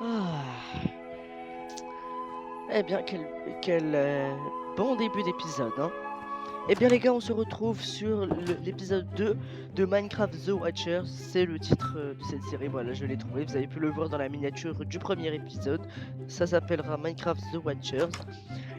Ah. Eh bien, quel bon début d'épisode, hein. Eh bien les gars, on se retrouve sur l'épisode 2 de Minecraft The Watchers. C'est le titre de cette série, voilà, je l'ai trouvé. Vous avez pu le voir dans la miniature du premier épisode. Ça s'appellera Minecraft The Watchers.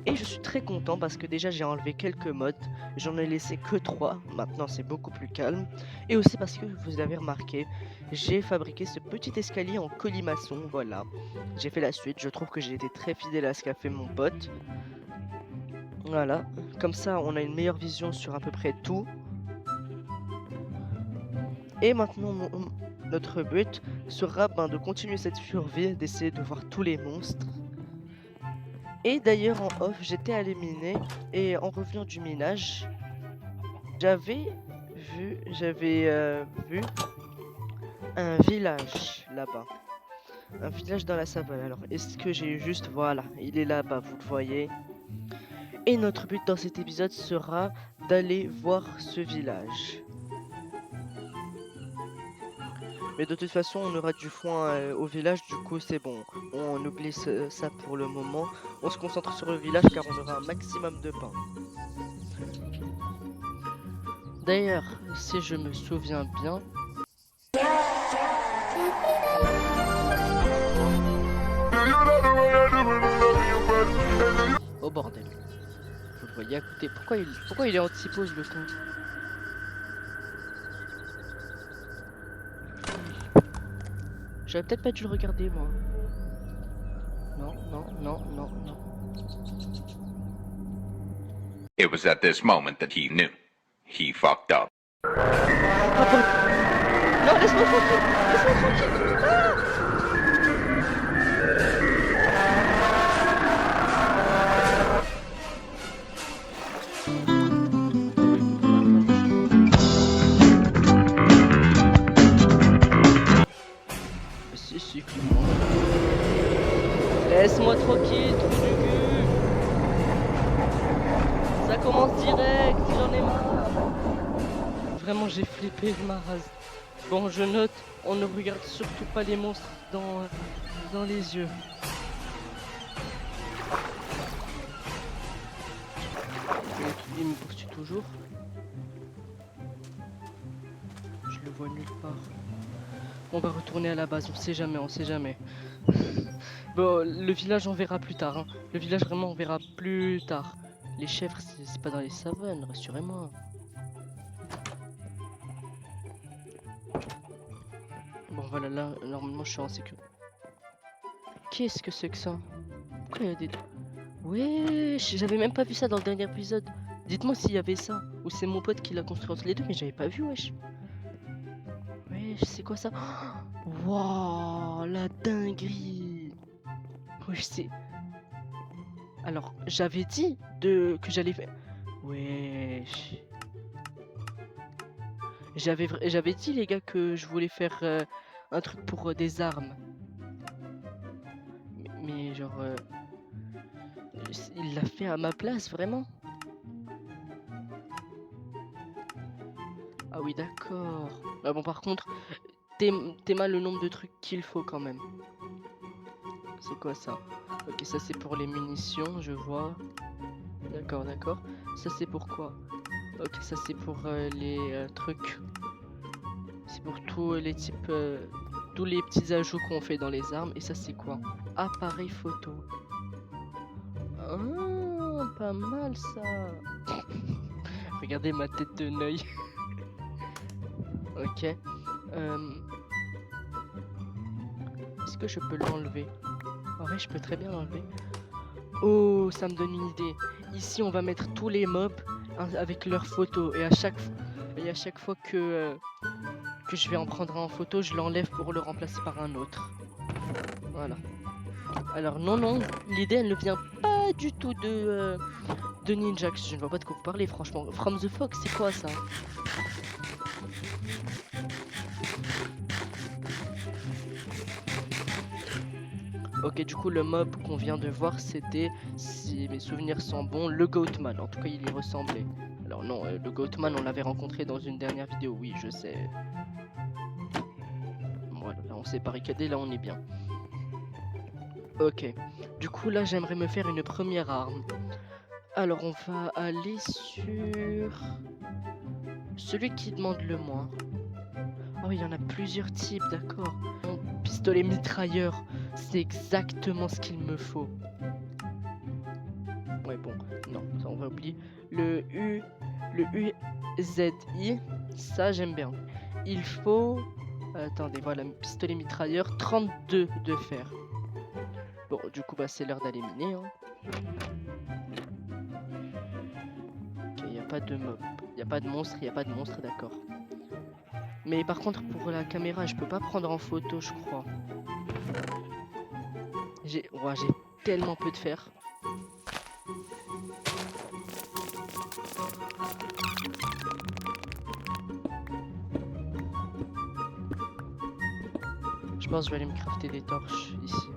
Et je suis très content parce que déjà j'ai enlevé quelques mods. J'en ai laissé que 3. Maintenant c'est beaucoup plus calme. Et aussi parce que vous avez remarqué, j'ai fabriqué ce petit escalier en colimaçon. Voilà. J'ai fait la suite. Je trouve que j'ai été très fidèle à ce qu'a fait mon pote. Voilà, comme ça on a une meilleure vision sur à peu près tout. Et maintenant notre but sera de continuer cette survie, d'essayer de voir tous les monstres. Et d'ailleurs en off j'étais allé miner et en revenant du minage, j'avais vu un village là-bas. Un village dans la savane. Alors est-ce que j'ai juste... Voilà, il est là-bas, vous le voyez. Et notre but dans cet épisode sera d'aller voir ce village. Mais de toute façon, on aura du foin au village, du coup c'est bon. On oublie ça pour le moment. On se concentre sur le village car on aura un maximum de pain. D'ailleurs, si je me souviens bien... Oh bordel. Vous le voyez à côté. Pourquoi il est anti-pause le con? J'aurais peut-être pas dû le regarder moi. Non, non, non, non, non. It was at this moment that he knew. He fucked up. Ah bon. Non, laisse-moi tranquille. Laisse-moi tranquille. Ah. Si, Clément. Laisse-moi tranquille, trou du cul. Ça commence direct, j'en ai marre. Vraiment, j'ai flippé de ma race. Bon, je note, on ne regarde surtout pas les monstres dans les yeux. Il me poursuit toujours. Je le vois nulle part. On va retourner à la base, on sait jamais, on sait jamais. Bon, le village on verra plus tard, hein. Le village vraiment on verra plus tard. Les chèvres c'est pas dans les savanes, rassurez-moi. Bon voilà, là normalement je suis en sécurité. Qu'est-ce que c'est que ça? Pourquoi il y a des... Ouais, j'avais même pas vu ça dans le dernier épisode. Dites-moi s'il y avait ça, ou c'est mon pote qui l'a construit entre les deux, mais j'avais pas vu, wesh. Wesh, c'est quoi ça? Waouh, la dinguerie. Wesh, c'est... Alors, j'avais dit que j'allais faire... Wesh. J'avais dit, les gars, que je voulais faire un truc pour des armes. Mais genre... il l'a fait à ma place, vraiment? Ah oui, d'accord. Ah bon, par contre, t'es mal le nombre de trucs qu'il faut quand même. C'est quoi ça? Ok, ça c'est pour les munitions, je vois. D'accord, d'accord. Ça c'est pour quoi? Ok, ça c'est pour les trucs. C'est pour tous les types... tous les petits ajouts qu'on fait dans les armes. Et ça c'est quoi? Appareil photo. Ah, pas mal ça. Regardez ma tête de neuil. Ok. Est-ce que je peux l'enlever? En vrai, je peux très bien l'enlever. Oh, ça me donne une idée. Ici, on va mettre tous les mobs avec leurs photos. Et à chaque fois que je vais en prendre un en photo, je l'enlève pour le remplacer par un autre. Voilà. Alors, non, l'idée, elle ne vient pas du tout de Ninjax. Je ne vois pas de quoi vous parlez, franchement. From the Fox, c'est quoi ça? Ok, du coup, le mob qu'on vient de voir, c'était, si mes souvenirs sont bons, le Goatman. En tout cas, il y ressemblait. Alors non, le Goatman, on l'avait rencontré dans une dernière vidéo, oui, je sais. Voilà, là, on s'est barricadé, là, on est bien. Ok. Du coup, là, j'aimerais me faire une première arme. Alors, on va aller sur celui qui demande le moins. Oh, il y en a plusieurs types, d'accord. Mon pistolet mitrailleur, c'est exactement ce qu'il me faut. Ouais, bon, non, ça on va oublier. Le UZI, ça j'aime bien. Il faut, attendez, voilà, pistolet mitrailleur, 32 de fer. Bon, du coup, bah, c'est l'heure d'aller miner, hein. Ok, il n'y a pas de mob, il n'y a pas de monstre, il n'y a pas de monstre, d'accord. Mais par contre, pour la caméra, je peux pas prendre en photo, je crois. J'ai tellement peu de fer. Je pense que je vais aller me crafter des torches ici.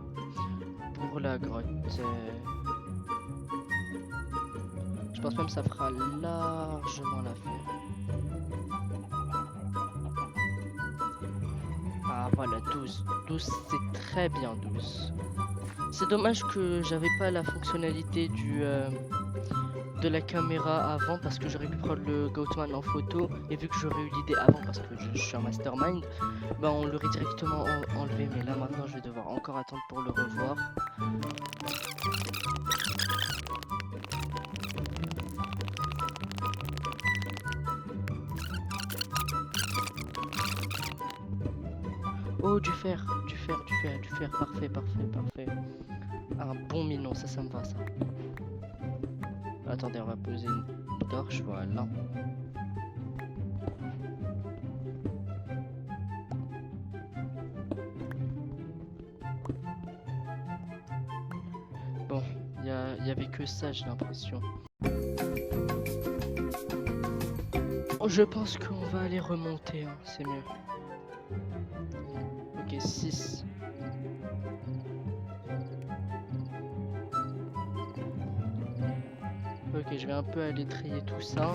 Pour la grotte. Je pense même que ça fera largement l'affaire. Ah voilà, 12. 12, c'est très bien 12. C'est dommage que j'avais pas la fonctionnalité de la caméra avant parce que j'aurais pu prendre le Goatman en photo et vu que j'aurais eu l'idée avant parce que je suis un mastermind, bah on l'aurait directement enlevé. Mais là maintenant je vais devoir encore attendre pour le revoir. Oh, du fer, du fer, du fer, du fer, parfait, parfait, parfait. Un bon minon, ça me va ça. Attendez, on va poser une torche, voilà. Bon, y avait que ça, j'ai l'impression. Je pense qu'on va aller remonter, hein, c'est mieux. Ok, 6. Ok, je vais un peu aller trier tout ça.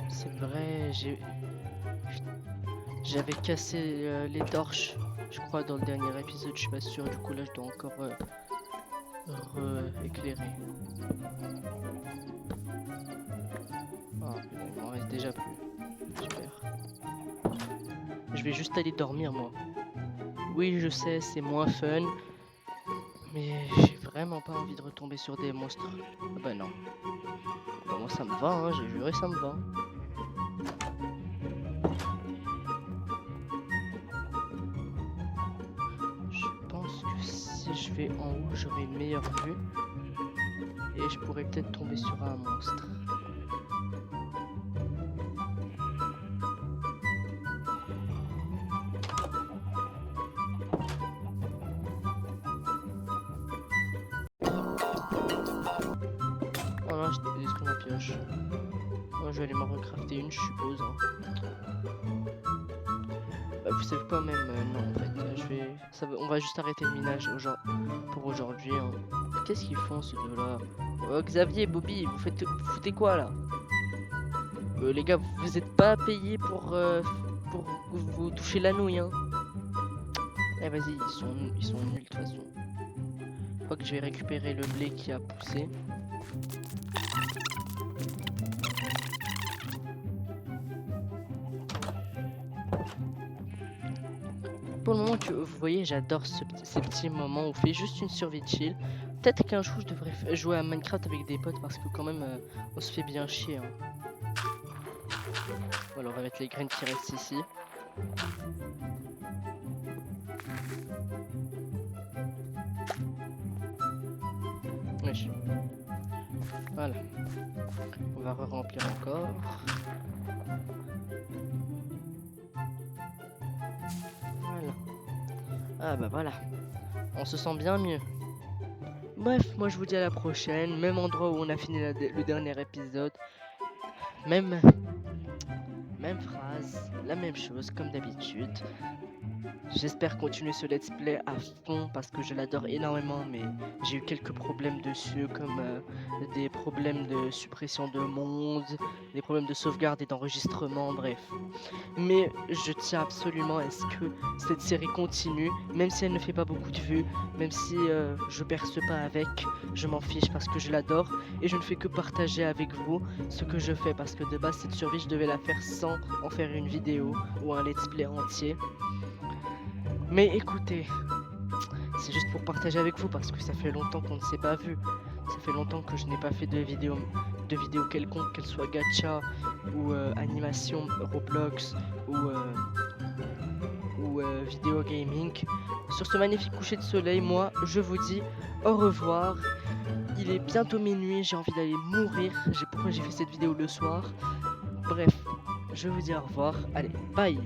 C'est vrai, j'avais cassé les torches, je crois, dans le dernier épisode, je suis pas sûr. Du coup, là, je dois encore éclairer. Ah, il m'en reste déjà plus. Super. Je vais juste aller dormir, moi. Oui, je sais, c'est moins fun. Mais j'ai vraiment pas envie de retomber sur des monstres. Ah bah non. Bah moi ça me va, hein, j'ai juré, ça me va. Je pense que si je vais en haut, j'aurai une meilleure vue. Et je pourrais peut-être tomber sur un monstre. Oh non, j'ai détruit ma pioche. Oh, je vais aller m'en recrafter une, je suppose, hein. Bah, vous savez quoi, même non, en fait, on va juste arrêter le minage pour aujourd'hui, hein. Qu'est-ce qu'ils font, ces deux-là? Oh, Xavier, Bobby, vous foutez quoi, là? Les gars, vous êtes pas payés pour vous toucher la nouille, hein. Eh, vas-y, ils sont nuls, de toute façon. Je crois que je vais récupérer le blé qui a poussé. Pour le moment, vous voyez, j'adore ces petits moments où on fait juste une survie de chill. Peut-être qu'un jour, je devrais jouer à Minecraft avec des potes parce que quand même, on se fait bien chier, hein. Voilà, on va mettre les graines qui restent ici. Wesh. Voilà. On va re-remplir encore. Voilà. Ah bah voilà. On se sent bien mieux. Bref, moi je vous dis à la prochaine. Même endroit où on a fini le dernier épisode. Même phrase, la même chose comme d'habitude. J'espère continuer ce let's play à fond parce que je l'adore énormément, mais j'ai eu quelques problèmes dessus, comme des problèmes de suppression de monde, des problèmes de sauvegarde et d'enregistrement, bref. Mais je tiens absolument à ce que cette série continue, même si elle ne fait pas beaucoup de vues, même si je perce pas avec, je m'en fiche parce que je l'adore et je ne fais que partager avec vous ce que je fais parce que de base cette survie je devais la faire sans en faire une vidéo ou un let's play entier. Mais écoutez, c'est juste pour partager avec vous parce que ça fait longtemps qu'on ne s'est pas vu. Ça fait longtemps que je n'ai pas fait de vidéo quelconque, qu'elle soit gacha ou animation Roblox ou vidéo gaming. Sur ce magnifique coucher de soleil, moi je vous dis au revoir. Il est bientôt minuit, j'ai envie d'aller mourir. Pourquoi j'ai fait cette vidéo le soir? Bref, je vous dis au revoir. Allez, bye!